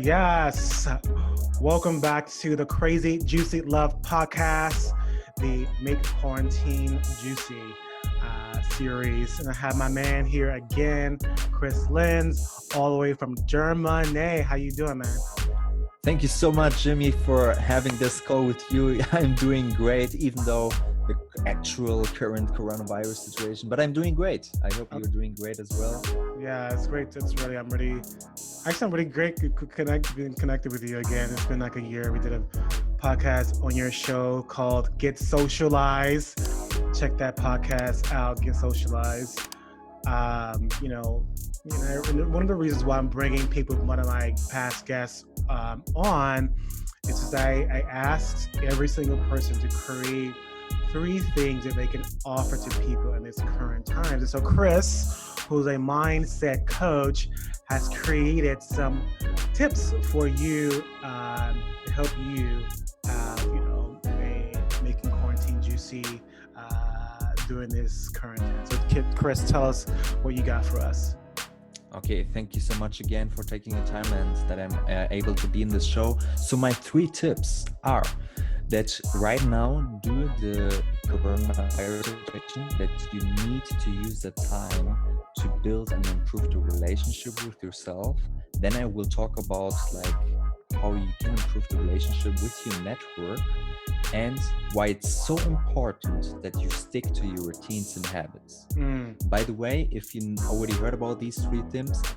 Yes. Welcome back to the Crazy Juicy Love podcast, the Make Quarantine Juicy series. And I have my man here again, Chris Lenz, all the way from Germany. How you doing, man? Thank you so much, Jimmy, for having this call with you. I'm doing great, even though the actual current coronavirus situation, but I'm doing great. I hope you're doing great as well. Yeah, it's great. I'm really great being connected with you again. It's been like a year. We did a podcast on your show called Get Socialized. Check that podcast out, Get Socialized. One of the reasons why I'm bringing people, one of my past guests on, is because I asked every single person to create 3 things that they can offer to people in this current times. And so Chris, who's a mindset coach, has created some tips for you to help you, making quarantine juicy during this current time. So Chris, tell us what you got for us. Okay, thank you so much again for taking the time and that I'm able to be in this show. So my 3 tips are that right now, due to the coronavirus situation, that you need to use the time to build and improve the relationship with yourself. Then I will talk about how you can improve the relationship with your network and why it's so important that you stick to your routines and habits. By the way, if you already heard about these 3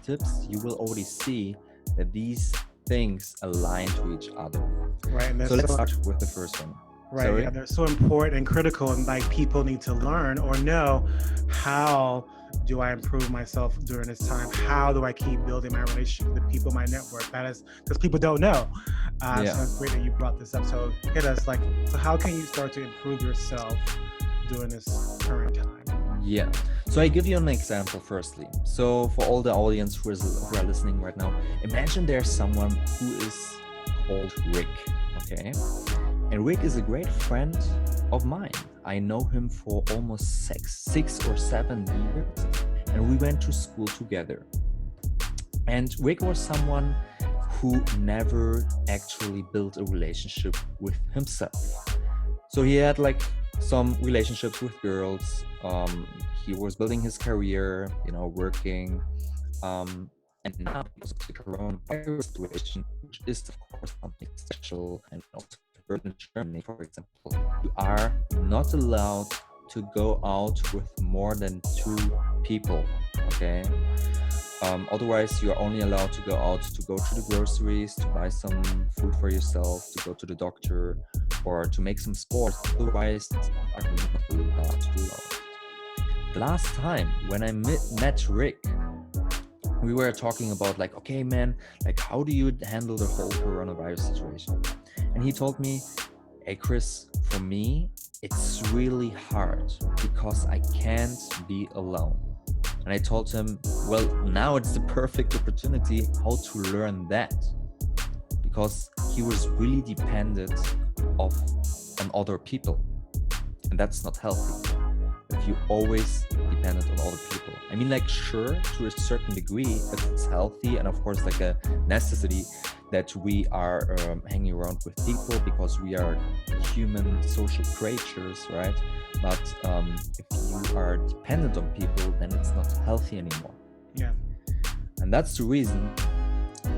tips, you will already see that these things align to each other. Right. And so let's start with the first one. Right. Yeah, they're so important and critical, and people need to learn or know, how do I improve myself during this time? How do I keep building my relationship with the people, my network? That is because people don't know. So it's great that you brought this up. So hit us so how can you start to improve yourself during this current time? Yeah. So I give you an example firstly. So for all the audience who are listening right now, imagine there's someone who is called Rick, okay? And Rick is a great friend of mine. I know him for almost 6 or 7 years, and we went to school together. And Rick was someone who never actually built a relationship with himself. So he had some relationships with girls. He was building his career, working. And now, because of the coronavirus situation, which is of course something special, and also in Germany, for example, you are not allowed to go out with more than 2 people. Okay. Otherwise, you are only allowed to go out to go to the groceries, to buy some food for yourself, to go to the doctor, or to make some sports. Otherwise, you are not allowed to go out. The last time when I met Rick, we were talking about okay, man, how do you handle the whole coronavirus situation? And he told me, hey, Chris, for me, it's really hard because I can't be alone. And I told him, well, now it's the perfect opportunity how to learn that, because he was really dependent on other people, and that's not healthy. If you always dependent on other people, I mean, sure, to a certain degree, it's healthy, and of course, a necessity that we are hanging around with people because we are human social creatures, right? But if you are dependent on people, then it's not healthy anymore. Yeah. And that's the reason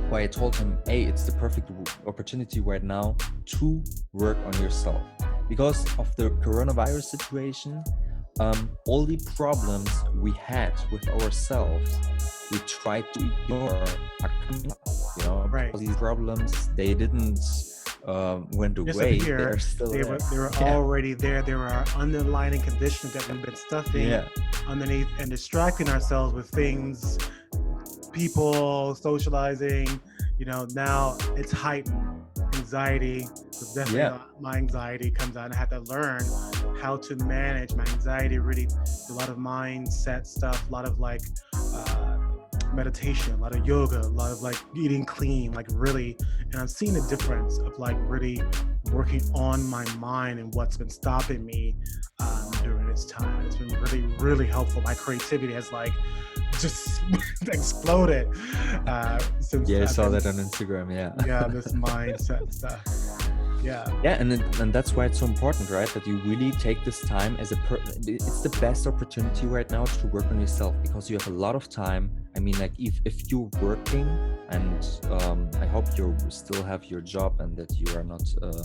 why I told him, hey, it's the perfect opportunity right now to work on yourself. Because of the coronavirus situation, all the problems we had with ourselves, we tried to ignore are coming up. Right. These problems, they didn't went away. They're still there. They were already there. There are underlying conditions that we've been stuffing underneath and distracting ourselves with things, people, socializing. Now it's heightened. Anxiety, so definitely my anxiety comes out, and I have to learn how to manage my anxiety. Really, a lot of mindset stuff, a lot of meditation, a lot of yoga, a lot of eating clean, really. And I'm seeing the difference of really working on my mind and what's been stopping me during this time. It's been really, really helpful. My creativity has just exploded. Since I saw that on Instagram. Yeah, this mindset stuff. Yeah, and that's why it's so important, right? That you really take this time as it's the best opportunity right now to work on yourself, because you have a lot of time. I mean, like if you're working, and I hope you still have your job and that you are not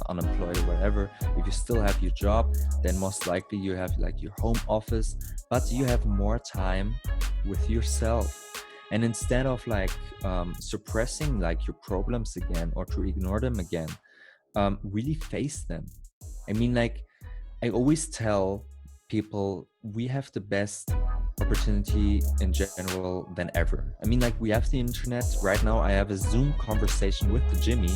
unemployed or whatever. If you still have your job, then most likely you have like your home office, but you have more time with yourself. And instead of like suppressing like your problems again or to ignore them again, really face them. I mean, like I always tell people, we have the best opportunity in general than ever. I mean, like we have the internet right now. I have a Zoom conversation with the Jimmy,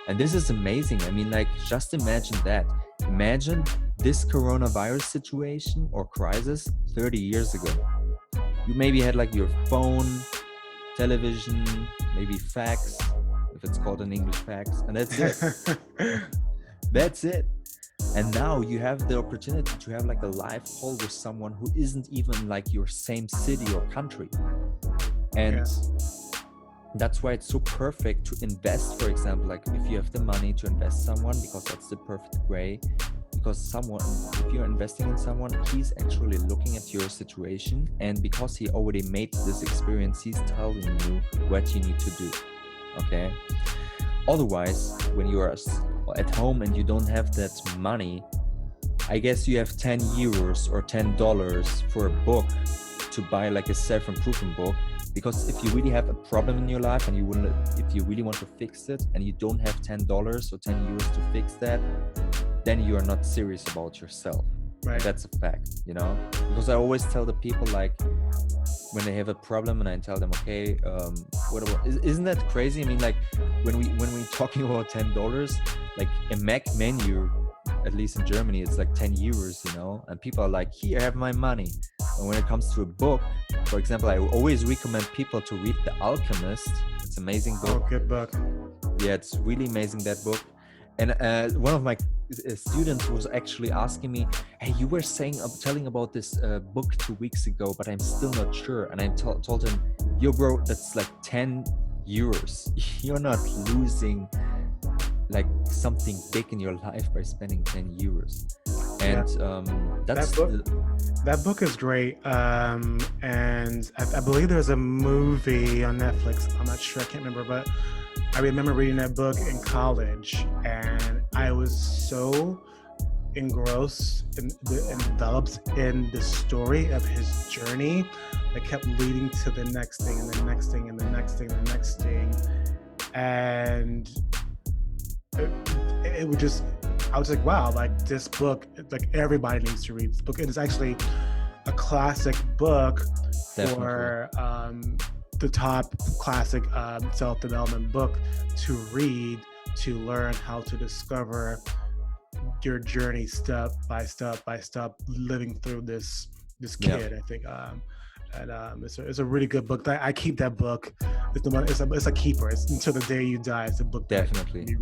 and this is amazing. I mean, like just imagine that. Imagine this coronavirus situation or crisis 30 years ago. You maybe had like your phone, television, maybe fax, if it's called in English, fax, and that's it. That's it. And now you have the opportunity to have like a live call with someone who isn't even like your same city or country. And that's why it's so perfect to invest, for example, like if you have the money to invest someone, because that's the perfect way. Because someone, if you're investing in someone, he's actually looking at your situation, and because he already made this experience, he's telling you what you need to do. Okay. Otherwise, when you are at home and you don't have that money, I guess you have 10 euros or $10 for a book to buy like a self-improvement book. Because if you really have a problem in your life and if you really want to fix it and you don't have $10 or 10 euros to fix that, then you are not serious about yourself. Right. That's a fact, you know? Because I always tell the people, like, when they have a problem and I tell them, okay, what about, isn't that crazy? I mean, like when we're talking about $10, like a Mac menu, at least in Germany, it's like 10 euros, you know? And people are like, here, I have my money. And when it comes to a book, for example, I always recommend people to read The Alchemist. It's an amazing book. Oh, good book. Yeah, it's really amazing, that book. And one of my students was actually asking me, hey, you were telling about this book 2 weeks ago, but I'm still not sure. And I told him, yo, bro, that's like 10 euros. You're not losing like something big in your life by spending 10 euros. And that book is great. And I believe there's a movie on Netflix. I'm not sure, I can't remember, but I remember reading that book in college, and I was so engrossed and enveloped in the story of his journey that kept leading to the next thing and the next thing and the next thing and the next thing. And it would just, I was like, wow, like this book, like everybody needs to read this book. It is actually a classic book. Definitely. For the top classic self-development book to read, to learn how to discover your journey step by step by step, living through this kid. I think it's a really good book. I keep that book. It's a keeper. It's until the day you die. It's a book. Definitely.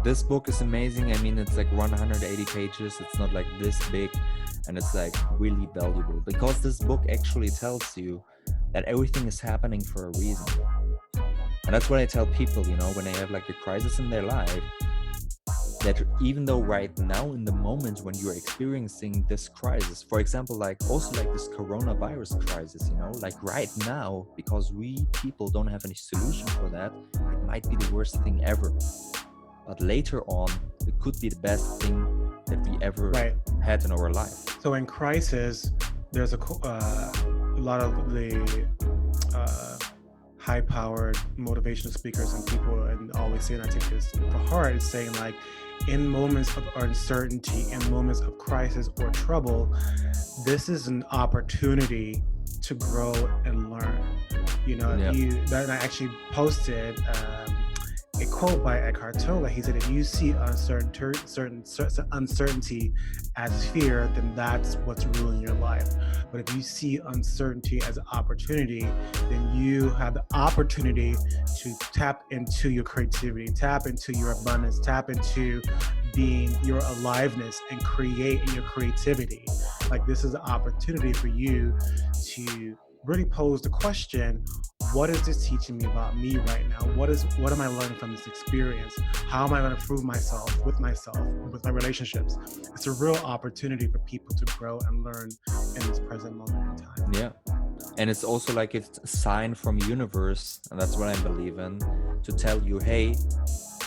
This book is amazing. I mean, it's like 180 pages. It's not like this big, and it's like really valuable, because this book actually tells you that everything is happening for a reason. And that's what I tell people, you know, when they have like a crisis in their life, that even though right now in the moment when you're experiencing this crisis, for example, like also like this coronavirus crisis, you know, like right now, because we people don't have any solution for that, it might be the worst thing ever. But later on, it could be the best thing that we ever had in our life. So in crisis, there's a lot of the high-powered motivational speakers and people, and always saying, I take this for heart, is saying like, in moments of uncertainty, in moments of crisis or trouble, this is an opportunity to grow and learn. You know, I actually posted a quote by Eckhart Tolle. He said, if you see uncertainty as fear, then that's what's ruling your life. But if you see uncertainty as an opportunity, then you have the opportunity to tap into your creativity, tap into your abundance, tap into being your aliveness and create in your creativity. Like, this is an opportunity for you to really pose the question, what is this teaching me about me right now? What am I learning from this experience? How am I going to prove myself, with my relationships? It's a real opportunity for people to grow and learn in this present moment in time. Yeah. And it's also like it's a sign from universe, and that's what I believe in, to tell you, hey,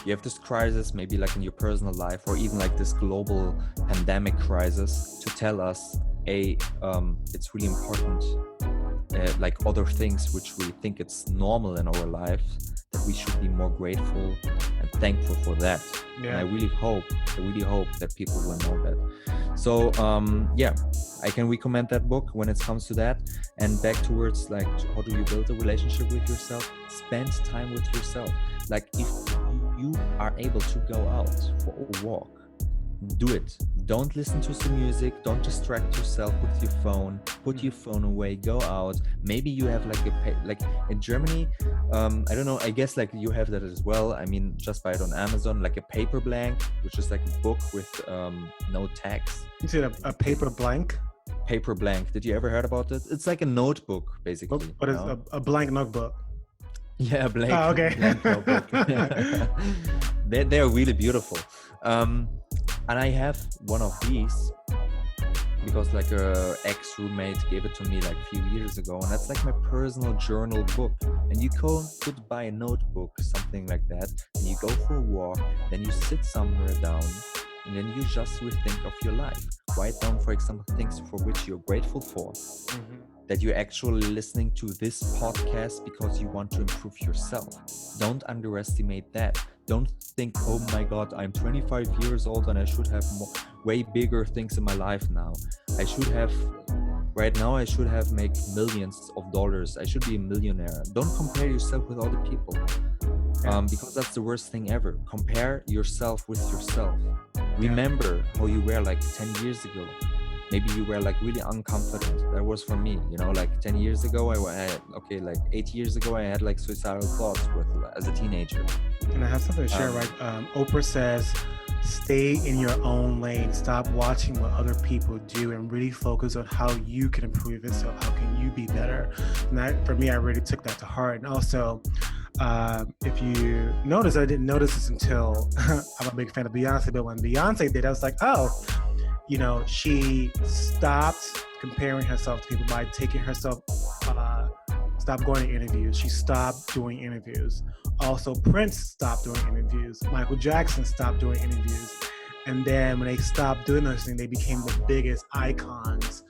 you have this crisis, maybe like in your personal life, or even like this global pandemic crisis, to tell us, hey, it's really important, like other things which we think it's normal in our life, that we should be more grateful and thankful for that. Yeah. And I really hope that people will know that. So yeah, I can recommend that book when it comes to that. And back towards like, how do you build a relationship with yourself? Spend time with yourself. Like if you are able to go out for a walk, do it. Don't listen to some music. Don't distract yourself with your phone. Put your phone away. Go out. Maybe you have like in Germany, I don't know, I guess like you have that as well. I mean, just buy it on Amazon, like a paper blank, which is like a book with no text. You said a paper blank? Paper blank. Did you ever heard about it? It's like a notebook, basically. What is a blank notebook? Yeah, blank. Oh, okay. Blank notebook. They're really beautiful. And I have one of these because like a ex-roommate gave it to me like a few years ago, and that's like my personal journal book. And you could buy a notebook, something like that, and you go for a walk, then you sit somewhere down, and then you just rethink of your life. Write down, for example, things for which you're grateful for. Mm-hmm. That you're actually listening to this podcast because you want to improve yourself. Don't underestimate that. Don't think, oh my God, I'm 25 years old and I should have way bigger things in my life now. Right now I should have made millions of dollars. I should be a millionaire. Don't compare yourself with other people. Because that's the worst thing ever. Compare yourself with yourself. Remember how you were like 10 years ago. Maybe you were like really unconfident. That was for me, you know, like 10 years ago, like 8 years ago, I had like suicidal thoughts as a teenager. And I have something to share, right? Oprah says, stay in your own lane. Stop watching what other people do and really focus on how you can improve yourself. How can you be better? And that, for me, I really took that to heart. And also, if you notice, I didn't notice this until I'm a big fan of Beyonce, but when Beyonce did, I was like, oh, you know, she stopped comparing herself to people by taking herself, stopped going to interviews. She stopped doing interviews. Also, Prince stopped doing interviews. Michael Jackson stopped doing interviews. And then when they stopped doing those things, they became the biggest icons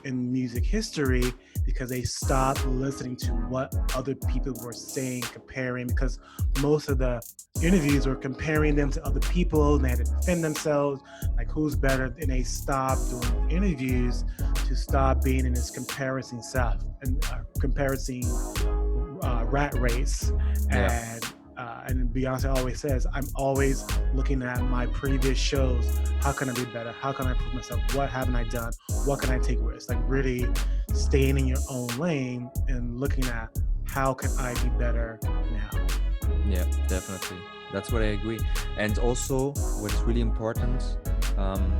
in music history because they stopped listening to what other people were saying, comparing, because most of the interviews were comparing them to other people and they had to defend themselves, like who's better, and they stopped doing interviews to stop being in this comparison rat race. Yeah. And Beyonce always says, I'm always looking at my previous shows. How can I be better? How can I improve myself? What haven't I done? What can I take risks? Like really staying in your own lane and looking at how can I be better now? Yeah, definitely. That's what I agree. And also what's really important,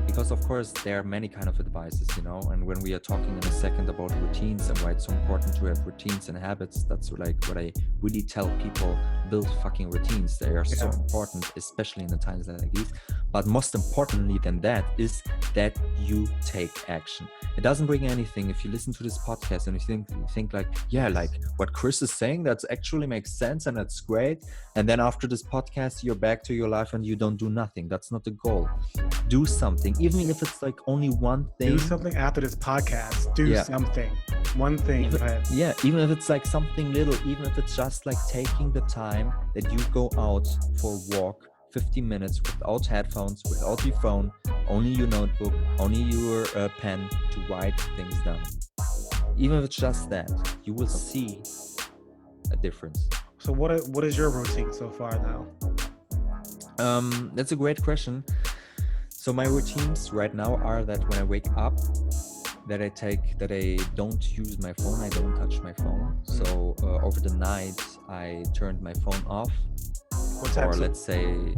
because of course there are many kind of advices, you know, and when we are talking in a second about routines and why it's so important to have routines and habits, that's like what I really tell people, build fucking routines. They are so important, especially in the times like these. But most importantly than that is that you take action. It doesn't bring anything if you listen to this podcast and you think like, yeah, like what Chris is saying, that actually makes sense and that's great. And then after this podcast, you're back to your life and you don't do nothing. That's not the goal. Do something, even if it's like only one thing. Do something after this podcast. Do something. One thing. Even if it's like something little, even if it's just like taking the time that you go out for a walk 50 minutes without headphones, without your phone, only your notebook, only your pen to write things down. Even if it's just that, you will see a difference. So what is your routine so far now? That's a great question. So my routines right now are that when I wake up, that I don't use my phone, I don't touch my phone. So over the night, I turned my phone off. What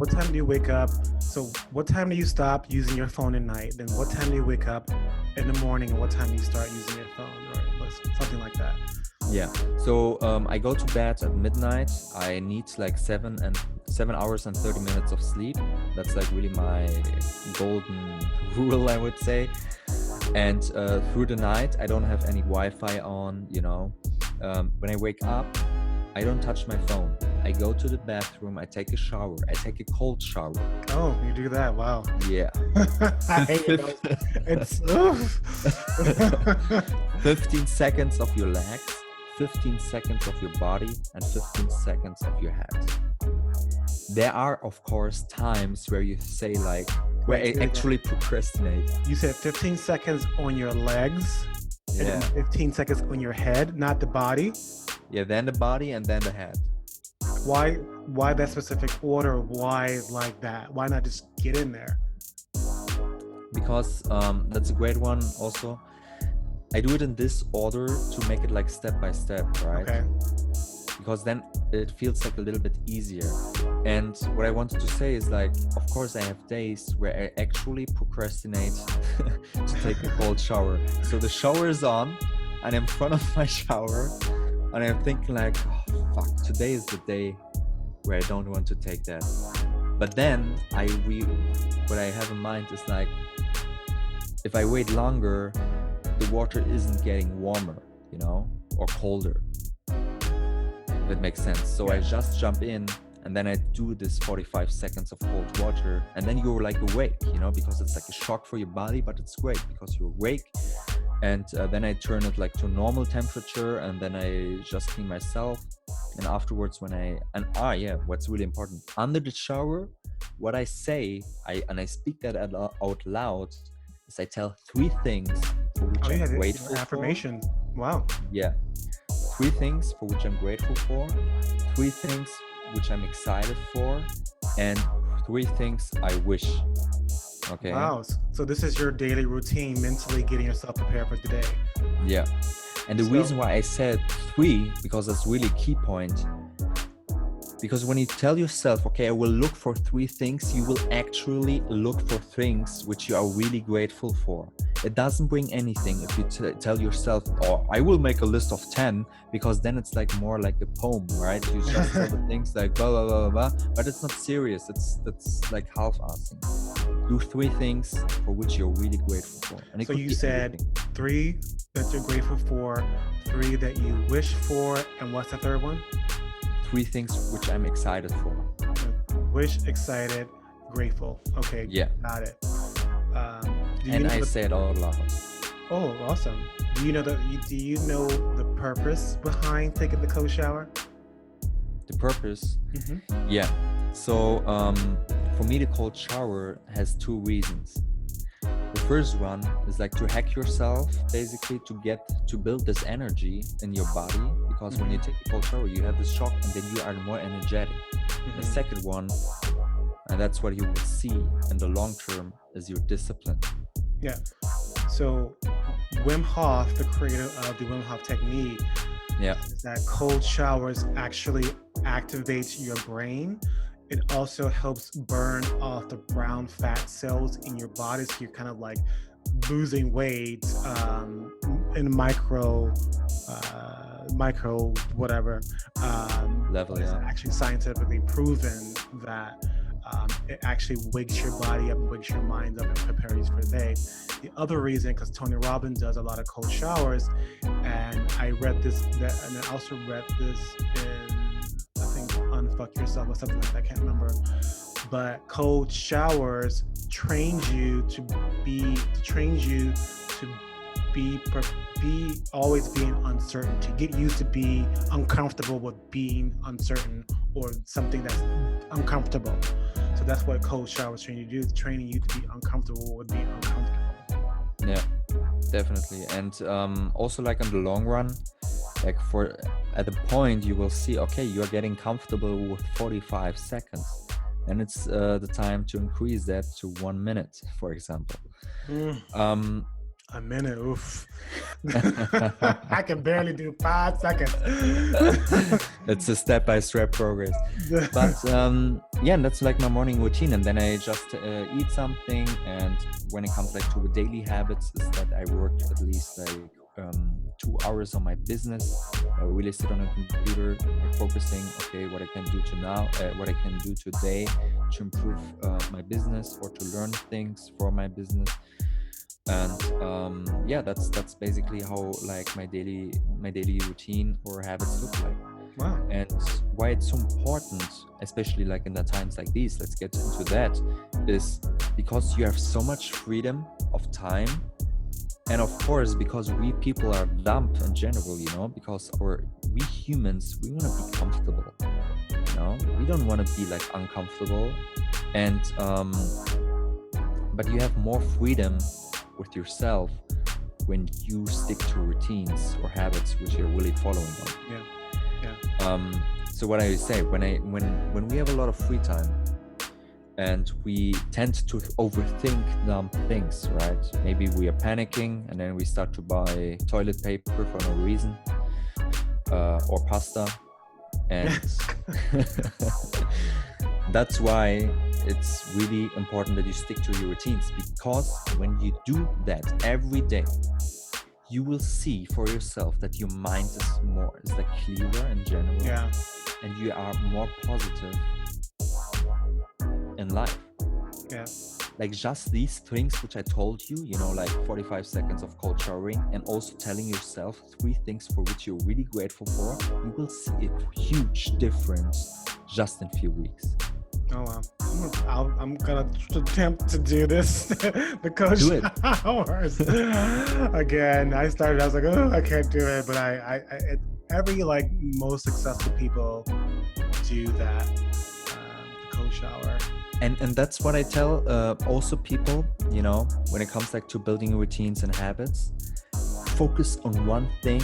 time do you wake up? So what time do you stop using your phone at night? Then what time do you wake up in the morning, and what time do you start using your phone? Or something like that. Yeah. So I go to bed at midnight. I need like 7 hours and 30 minutes of sleep. That's like really my golden rule, I would say. And through the night, I don't have any Wi-Fi on, you know. When I wake up, I don't touch my phone. I go to the bathroom, I take a shower. I take a cold shower. Oh, you do that? Wow. Yeah. I hate it. It's 15 seconds of your legs, 15 seconds of your body, and 15 seconds of your head. There are, of course, times where you say like, where I actually procrastinate. You said 15 seconds on your legs, and then 15 seconds on your head, not the body. Yeah, then the body and then the head. Why that specific order? Why like that? Why not just get in there? Because that's a great one also. I do it in this order to make it like step by step, right? Okay. Because then it feels like a little bit easier. And what I wanted to say is like, of course I have days where I actually procrastinate to take a cold shower. So the shower is on and I'm in front of my shower and I'm thinking like, oh fuck, today is the day where I don't want to take that. But then what I have in mind is like, if I wait longer, the water isn't getting warmer, you know, or colder. If it makes sense. So I just jump in and then I do this 45 seconds of cold water and then you're like awake, you know, because it's like a shock for your body, but it's great because you're awake. And then I turn it like to normal temperature and then I just clean myself. And afterwards what's really important, under the shower, what I say, I speak that out loud, is I tell 3 things for which I'm grateful affirmation. for. Wow. Yeah. 3 things for which I'm grateful for, 3 things which I'm excited for, and 3 things I wish. Okay. Wow. So this is your daily routine, mentally getting yourself prepared for today. Yeah. And the reason why I said 3, because that's really a key point. Because when you tell yourself, okay, I will look for 3 things, you will actually look for things which you are really grateful for. It doesn't bring anything if you tell yourself, oh, I will make a list of 10, because then it's like more like a poem, right? You just tell the things like blah, blah, blah, blah, but it's not serious. That's like half-assing. Do 3 things for which you're really grateful for. And so you said anything. 3 that you're grateful for, 3 that you wish for, and what's the third one? 3 things which I'm excited for. Wish, excited, grateful. Okay, yeah, got it. And I say it all loud. Oh, awesome. Do you know the purpose behind taking the cold shower? The purpose? Mm-hmm. Yeah. So for me, the cold shower has 2 reasons. The first one is like to hack yourself, basically to build this energy in your body, because when you take a cold shower, you have this shock and then you are more energetic. The second one, and that's what you will see in the long term, is your discipline. Yeah. So Wim Hof, the creator of the Wim Hof technique, is that cold showers actually activate your brain. It also helps burn off the brown fat cells in your body, so you're kind of like losing weight in micro whatever level. It's actually scientifically proven that it actually wakes your body up and wakes your mind up and prepares you for the day. The other reason, because Tony Robbins does a lot of cold showers, and I read this, and I also read this in, I think, Unfuck Yourself or something like that, I can't remember. But cold showers trains you to be always being uncertain, to get used to be uncomfortable with being uncertain or something that's uncomfortable. So that's what cold showers train you to do, is training you to be uncomfortable with being uncomfortable. Yeah, definitely. And also like in the long run, like at the point you will see, okay, you're getting comfortable with 45 seconds. And it's the time to increase that to 1 minute, for example. A minute, oof. I can barely do 5 seconds. It's a step-by-step progress. But and that's like my morning routine. And then I just eat something. And when it comes like to the daily habits, is that I work at least like 2 hours on my business. I really sit on a computer, focusing, okay, what I can do what I can do today to improve my business or to learn things for my business. And yeah, that's basically how like my daily routine or habits look like. Wow. And why it's so important, especially like in the times like these, let's get into that, is because you have so much freedom of time. And of course, because we people are dumb in general, you know, because we humans, we want to be comfortable, you know, we don't want to be like uncomfortable. And but you have more freedom with yourself when you stick to routines or habits which you're really following on. Yeah. So what I say, when we have a lot of free time and we tend to overthink dumb things, right? Maybe we are panicking and then we start to buy toilet paper for no reason, or pasta, and that's why it's really important that you stick to your routines, because when you do that every day, you will see for yourself that your mind is like clearer in general. Yeah. And you are more positive in life. Yeah. Like just these things which I told you, you know, like 45 seconds of cold showering, and also telling yourself 3 things for which you're really grateful for, you will see a huge difference just in a few weeks. Oh wow! I'm gonna attempt to do this. The coach hours. Again, I was like, oh, I can't do it, but every like most successful people do that. The coach hour. And that's what I tell also people, you know, when it comes like to building routines and habits, focus on one thing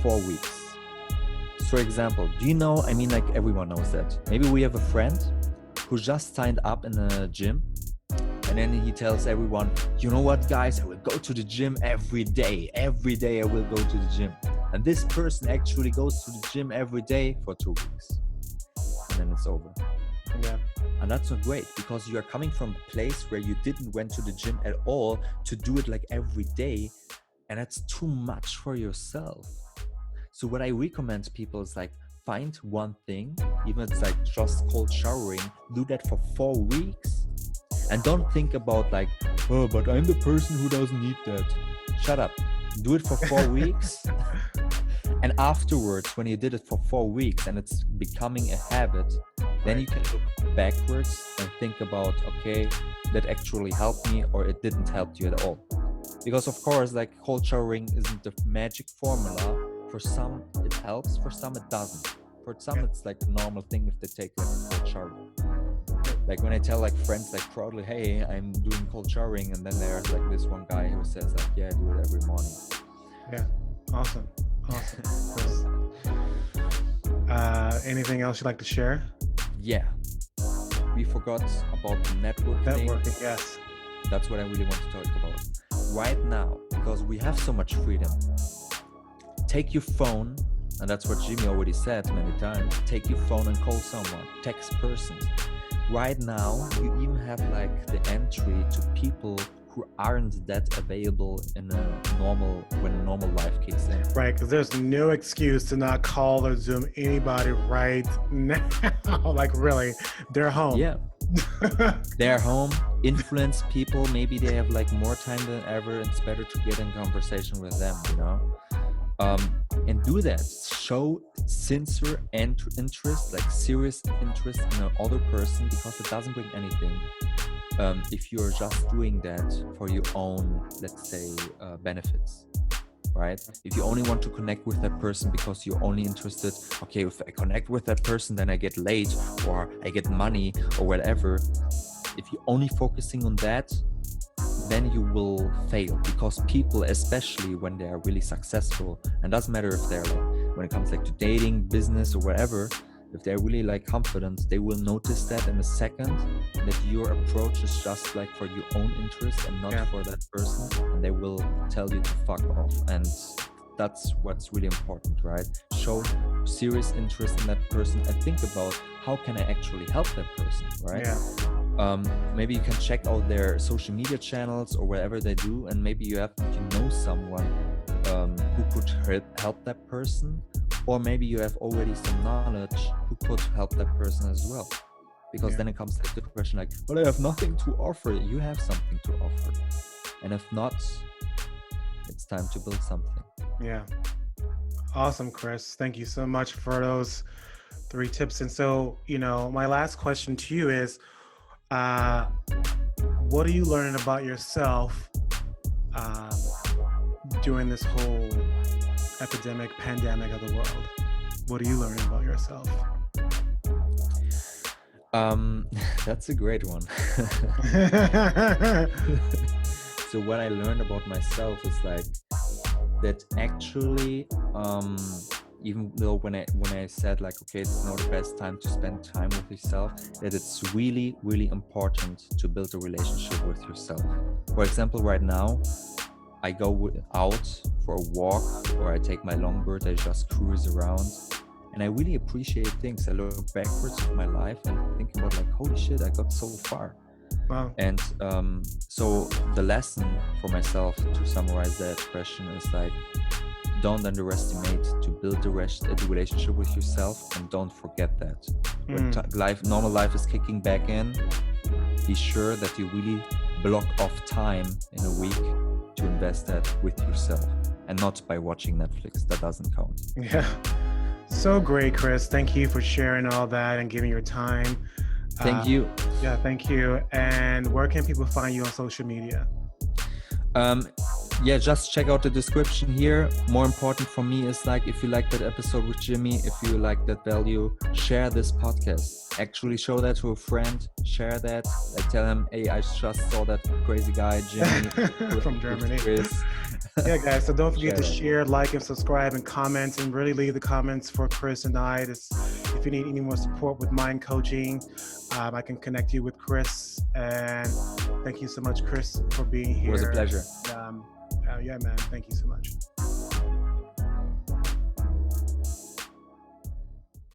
for 4 weeks. So for example, do you know, I mean, like everyone knows that. Maybe we have a friend who just signed up in a gym, and then he tells everyone, you know what guys, I will go to the gym every day I will go to the gym. And this person actually goes to the gym every day for 2 weeks, and then it's over. Yeah. And that's not great, because you are coming from a place where you didn't went to the gym at all to do it like every day, and that's too much for yourself. So what I recommend people is like, find one thing, even if it's like just cold showering, do that for 4 weeks, and don't think about like, oh, but I'm the person who doesn't need that. Shut up. Do it for 4 weeks, and afterwards, when you did it for 4 weeks and it's becoming a habit, then you can look backwards and think about, okay, that actually helped me or it didn't help you at all. Because of course, like cold showering isn't the magic formula. For some it helps, for some it doesn't. For some it's like a normal thing if they take like a cold shower. Like when I tell like friends like proudly, hey, I'm doing cold showering, and then there's like this one guy who says like, yeah, I do it every morning. Yeah, awesome. Anything else you'd like to share? Yeah, we forgot about networking. Yes. That's what I really want to talk about right now, because we have so much freedom. Take your phone, and that's what Jimmy already said many times, take your phone and call someone, text persons. Right now, you even have like the entry to people who aren't that available in when normal life kicks in. Right, because there's no excuse to not call or Zoom anybody right now. Like really, they're home. Yeah. They're home, influence people, maybe they have like more time than ever, and it's better to get in conversation with them, you know? And do that. Show sincere interest, like serious interest in another person, because it doesn't bring anything if you're just doing that for your own, let's say, benefits, right? If you only want to connect with that person because you're only interested, okay, if I connect with that person, then I get laid or I get money or whatever. If you're only focusing on that, then you will fail, because people, especially when they are really successful, and doesn't matter if they're like, when it comes like to dating, business or whatever, if they're really like confident, they will notice that in a second, that your approach is just like for your own interest and not for that person, and they will tell you to fuck off. And that's what's really important, right? Show serious interest in that person and think about how can I actually help that person, right? Maybe you can check out their social media channels or whatever they do, and maybe you know someone who could help that person, or maybe you have already some knowledge who could help that person as well. Because then it comes to the question like, but I have nothing to offer. You have something to offer. And if not, it's time to build something. Yeah. Awesome, Chris. Thank you so much for those 3 tips. And so, my last question to you is, what are you learning about yourself during this whole pandemic of the world? What are you learning about yourself? That's a great one. So what I learned about myself is like that actually, even though when I said like, okay, it's not the best time to spend time with yourself, that it's really, really important to build a relationship with yourself. For example, right now, I go out for a walk, or I take my longboard, I just cruise around, and I really appreciate things. I look backwards at my life and think about like, holy shit, I got so far. Wow. And so the lesson for myself, to summarize that question, is like, don't underestimate to build a relationship with yourself, and don't forget that. When normal life is kicking back in, be sure that you really block off time in a week to invest that with yourself, and not by watching Netflix. That doesn't count. Yeah. So great, Chris. Thank you for sharing all that and giving your time. Thank you. Yeah, thank you. And where can people find you on social media? Just check out the description here. More important for me is like, if you like that episode with Jimmy, if you like that value, share this podcast. Actually show that to a friend, share that, like tell him, hey, I just saw that crazy guy, Jimmy from Germany. Chris. Yeah, guys, so don't forget to share, like, and subscribe, and comment, and really leave the comments for Chris and I. If you need any more support with mind coaching, I can connect you with Chris. And thank you so much, Chris, for being here. It was a pleasure. Yeah, man, thank you so much.